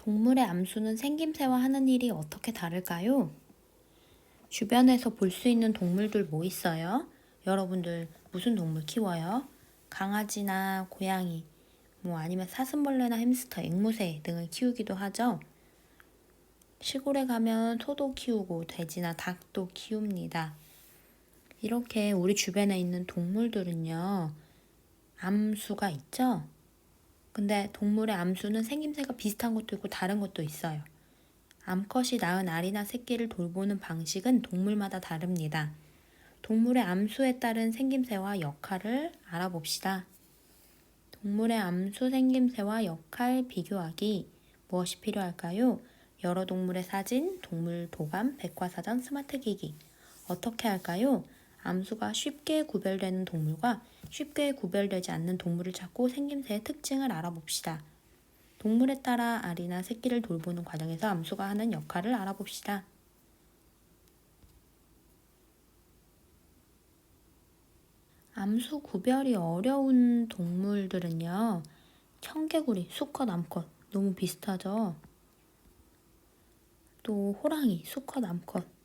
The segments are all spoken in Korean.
동물의 암수는 생김새와 하는 일이 어떻게 다를까요? 주변에서 볼 수 있는 동물들 뭐 있어요? 여러분들 무슨 동물 키워요? 강아지나 고양이, 뭐 아니면 사슴벌레나 햄스터, 앵무새 등을 키우기도 하죠. 시골에 가면 소도 키우고 돼지나 닭도 키웁니다. 이렇게 우리 주변에 있는 동물들은요, 암수가 있죠? 근데 동물의 암수는 생김새가 비슷한 것도 있고 다른 것도 있어요. 암컷이 낳은 알이나 새끼를 돌보는 방식은 동물마다 다릅니다. 동물의 암수에 따른 생김새와 역할을 알아봅시다. 동물의 암수 생김새와 역할 비교하기. 무엇이 필요할까요? 여러 동물의 사진, 동물 도감, 백과사전, 스마트 기기. 어떻게 할까요? 암수가 쉽게 구별되는 동물과 쉽게 구별되지 않는 동물을 찾고 생김새의 특징을 알아봅시다. 동물에 따라 알이나 새끼를 돌보는 과정에서 암수가 하는 역할을 알아봅시다. 암수 구별이 어려운 동물들은요, 청개구리, 수컷, 암컷 너무 비슷하죠? 또 호랑이, 수컷, 암컷,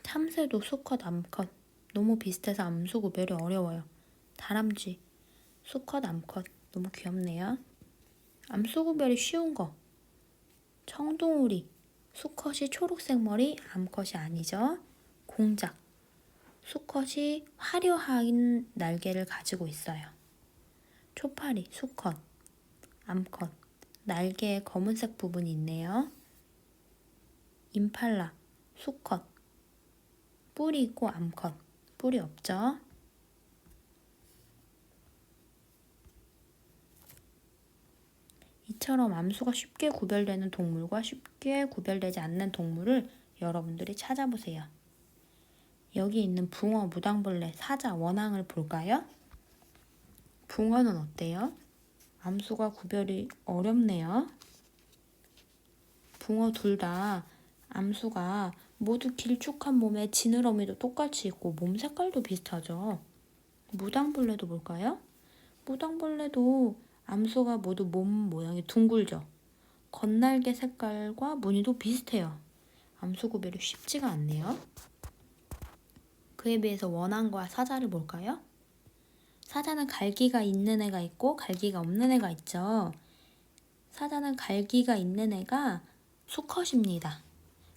참새도 수컷, 암컷 너무 비슷해서 암수 구별이 어려워요. 다람쥐, 수컷, 암컷 너무 귀엽네요. 암수 구별이 쉬운 거, 청둥오리, 수컷이 초록색 머리, 암컷이 아니죠. 공작, 수컷이 화려한 날개를 가지고 있어요. 초파리, 수컷, 암컷, 날개에 검은색 부분이 있네요. 임팔라, 수컷, 뿔이 있고 암컷, 뿔이 없죠. 이처럼 암수가 쉽게 구별되는 동물과 쉽게 구별되지 않는 동물을 여러분들이 찾아보세요. 여기 있는 붕어, 무당벌레, 사자, 원앙을 볼까요? 붕어는 어때요? 암수가 구별이 어렵네요. 붕어 둘 다 암수가 모두 길쭉한 몸에 지느러미도 똑같이 있고 몸 색깔도 비슷하죠. 무당벌레도 볼까요? 무당벌레도 암수가 모두 몸 모양이 둥글죠. 겉날개 색깔과 무늬도 비슷해요. 암수 구별이 쉽지가 않네요. 그에 비해서 원앙과 사자를 볼까요? 사자는 갈기가 있는 애가 있고 갈기가 없는 애가 있죠. 사자는 갈기가 있는 애가 수컷입니다.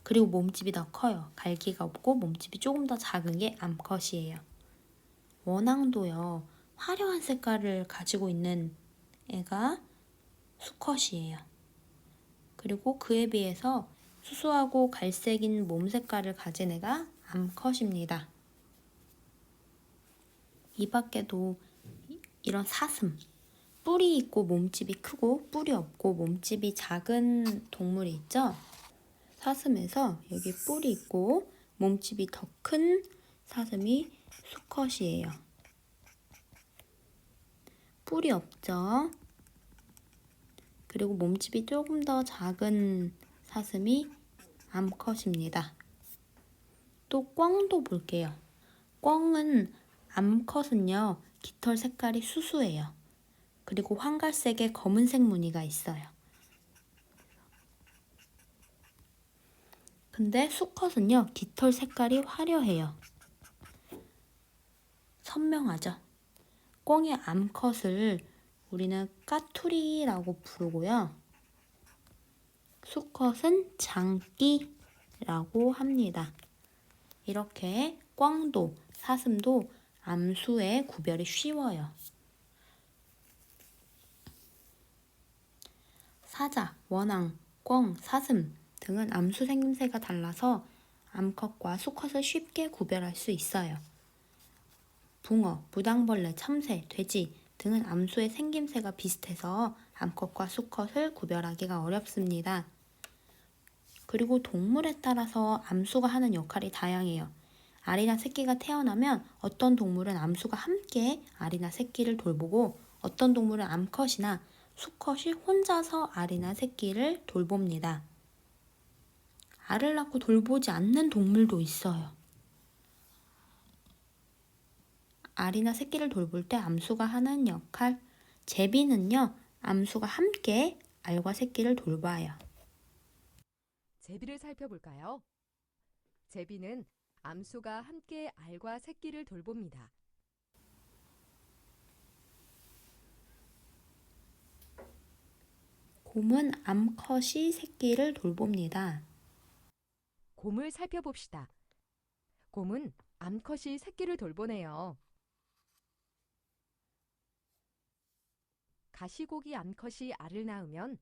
그리고 몸집이 더 커요. 갈기가 없고 몸집이 조금 더 작은 게 암컷이에요. 원앙도요, 화려한 색깔을 가지고 있는 애가 수컷이에요. 그리고 그에 비해서 수수하고 갈색인 몸 색깔을 가진 애가 암컷입니다. 이 밖에도 이런 사슴, 뿔이 있고 몸집이 크고 뿔이 없고 몸집이 작은 동물이 있죠? 사슴에서 여기 뿔이 있고 몸집이 더 큰 사슴이 수컷이에요. 뿔이 없죠? 그리고 몸집이 조금 더 작은 사슴이 암컷입니다. 또 꿩도 볼게요. 꿩은 암컷은요, 깃털 색깔이 수수해요. 그리고 황갈색의 검은색 무늬가 있어요. 근데 수컷은요, 깃털 색깔이 화려해요. 선명하죠. 꿩의 암컷을 우리는 까투리라고 부르고요. 수컷은 장끼라고 합니다. 이렇게 꿩도, 사슴도 암수의 구별이 쉬워요. 사자, 원앙, 꿩, 사슴 등은 암수 생김새가 달라서 암컷과 수컷을 쉽게 구별할 수 있어요. 붕어, 무당벌레, 참새, 돼지 등은 암수의 생김새가 비슷해서 암컷과 수컷을 구별하기가 어렵습니다. 그리고 동물에 따라서 암수가 하는 역할이 다양해요. 알이나 새끼가 태어나면 어떤 동물은 암수가 함께 알이나 새끼를 돌보고 어떤 동물은 암컷이나 수컷이 혼자서 알이나 새끼를 돌봅니다. 알을 낳고 돌보지 않는 동물도 있어요. 알이나 새끼를 돌볼 때 암수가 하는 역할, 제비는요, 암수가 함께 알과 새끼를 돌봐요. 제비를 살펴볼까요? 제비는 암수가 함께 알과 새끼를 돌봅니다. 곰은 암컷이 새끼를 돌봅니다. 곰을 살펴봅시다. 곰은 암컷이 새끼를 돌보네요. 가시고기 암컷이 알을 낳으면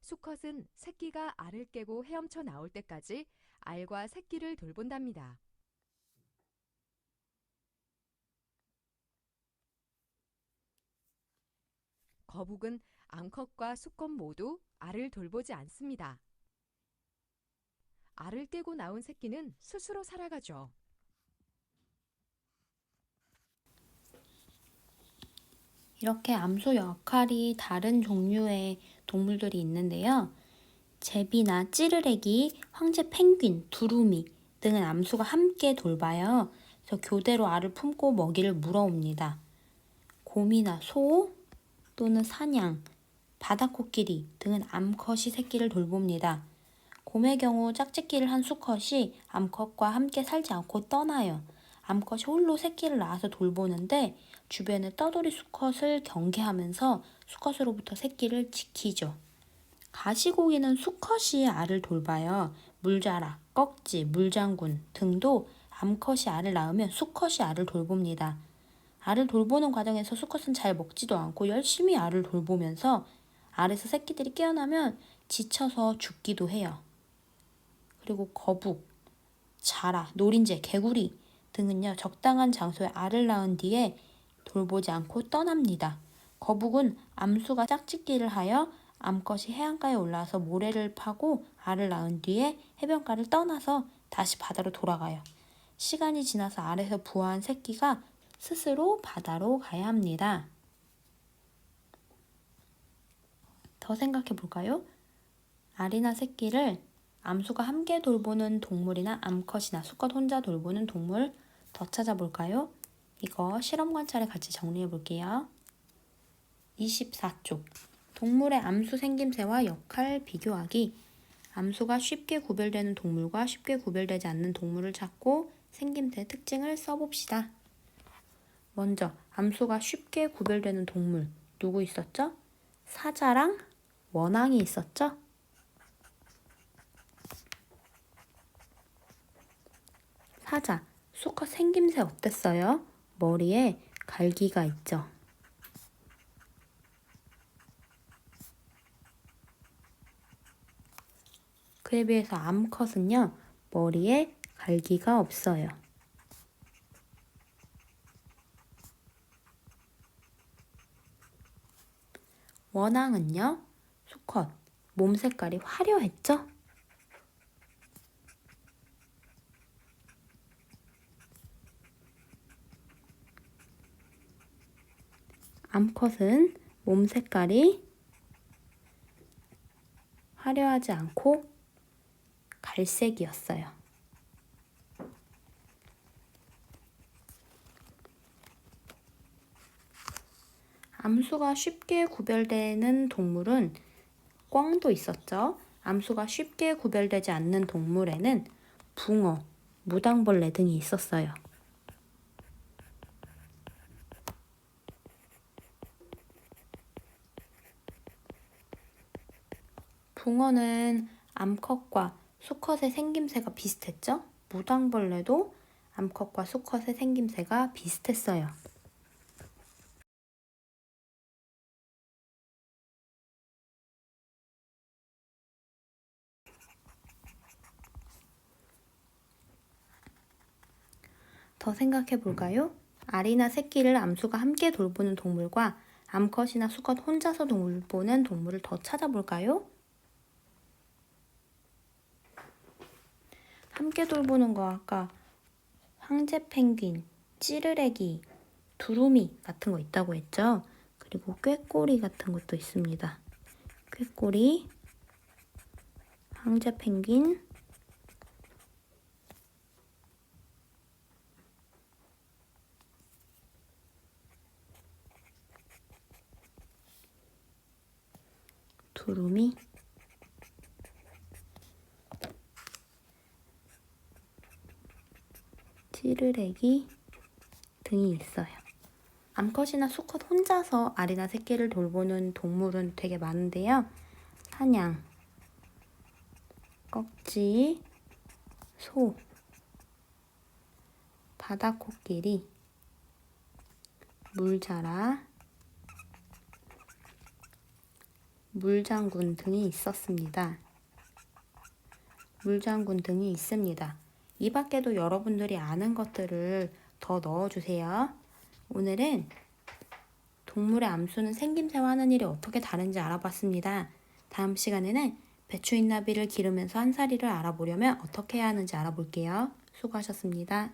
수컷은 새끼가 알을 깨고 헤엄쳐 나올 때까지 알과 새끼를 돌본답니다. 거북은 암컷과 수컷 모두 알을 돌보지 않습니다. 알을 깨고 나온 새끼는 스스로 살아가죠. 이렇게 암수 역할이 다른 종류의 동물들이 있는데요. 제비나 찌르레기, 황제 펭귄, 두루미 등은 암수가 함께 돌봐요. 그래서 교대로 알을 품고 먹이를 물어옵니다. 곰이나 소 또는 사냥, 바다코끼리 등은 암컷이 새끼를 돌봅니다. 곰의 경우 짝짓기를 한 수컷이 암컷과 함께 살지 않고 떠나요. 암컷이 홀로 새끼를 낳아서 돌보는데 주변의 떠돌이 수컷을 경계하면서 수컷으로부터 새끼를 지키죠. 가시고기는 수컷이 알을 돌봐요. 물자락, 꺽지, 물장군 등도 암컷이 알을 낳으면 수컷이 알을 돌봅니다. 알을 돌보는 과정에서 수컷은 잘 먹지도 않고 열심히 알을 돌보면서 알에서 새끼들이 깨어나면 지쳐서 죽기도 해요. 그리고 거북, 자라, 노린재, 개구리 등은요, 적당한 장소에 알을 낳은 뒤에 돌보지 않고 떠납니다. 거북은 암수가 짝짓기를 하여 암컷이 해안가에 올라와서 모래를 파고 알을 낳은 뒤에 해변가를 떠나서 다시 바다로 돌아가요. 시간이 지나서 알에서 부화한 새끼가 스스로 바다로 가야 합니다. 더 생각해 볼까요? 알이나 새끼를 암수가 함께 돌보는 동물이나 암컷이나 수컷 혼자 돌보는 동물 더 찾아볼까요? 이거 실험 관찰에 같이 정리해 볼게요. 24쪽. 동물의 암수 생김새와 역할 비교하기. 암수가 쉽게 구별되는 동물과 쉽게 구별되지 않는 동물을 찾고 생김새 특징을 써봅시다. 먼저 암수가 쉽게 구별되는 동물 누구 있었죠? 사자랑 원앙이 있었죠? 사자, 수컷 생김새 어땠어요? 머리에 갈기가 있죠. 그에 비해서 암컷은요, 머리에 갈기가 없어요. 원앙은요, 수컷, 몸 색깔이 화려했죠? 암컷은 몸 색깔이 화려하지 않고 갈색이었어요. 암수가 쉽게 구별되는 동물은 꿩도 있었죠. 암수가 쉽게 구별되지 않는 동물에는 붕어, 무당벌레 등이 있었어요. 붕어는 암컷과 수컷의 생김새가 비슷했죠? 무당벌레도 암컷과 수컷의 생김새가 비슷했어요. 더 생각해 볼까요? 알이나 새끼를 암수가 함께 돌보는 동물과 암컷이나 수컷 혼자서 돌보는 동물을 더 찾아볼까요? 함께 돌보는 거 아까 황제 펭귄, 찌르레기, 두루미 같은 거 있다고 했죠? 그리고 꾀꼬리 같은 것도 있습니다. 꾀꼬리, 황제 펭귄, 두루미, 찌르레기 등이 있어요. 암컷이나 수컷 혼자서 알이나 새끼를 돌보는 동물은 되게 많은데요. 사냥, 꺽지, 소, 바다코끼리, 물자라, 물장군 등이 있습니다. 이 밖에도 여러분들이 아는 것들을 더 넣어주세요. 오늘은 동물의 암수는 생김새와 하는 일이 어떻게 다른지 알아봤습니다. 다음 시간에는 배추인나비를 기르면서 한사리를 알아보려면 어떻게 해야 하는지 알아볼게요. 수고하셨습니다.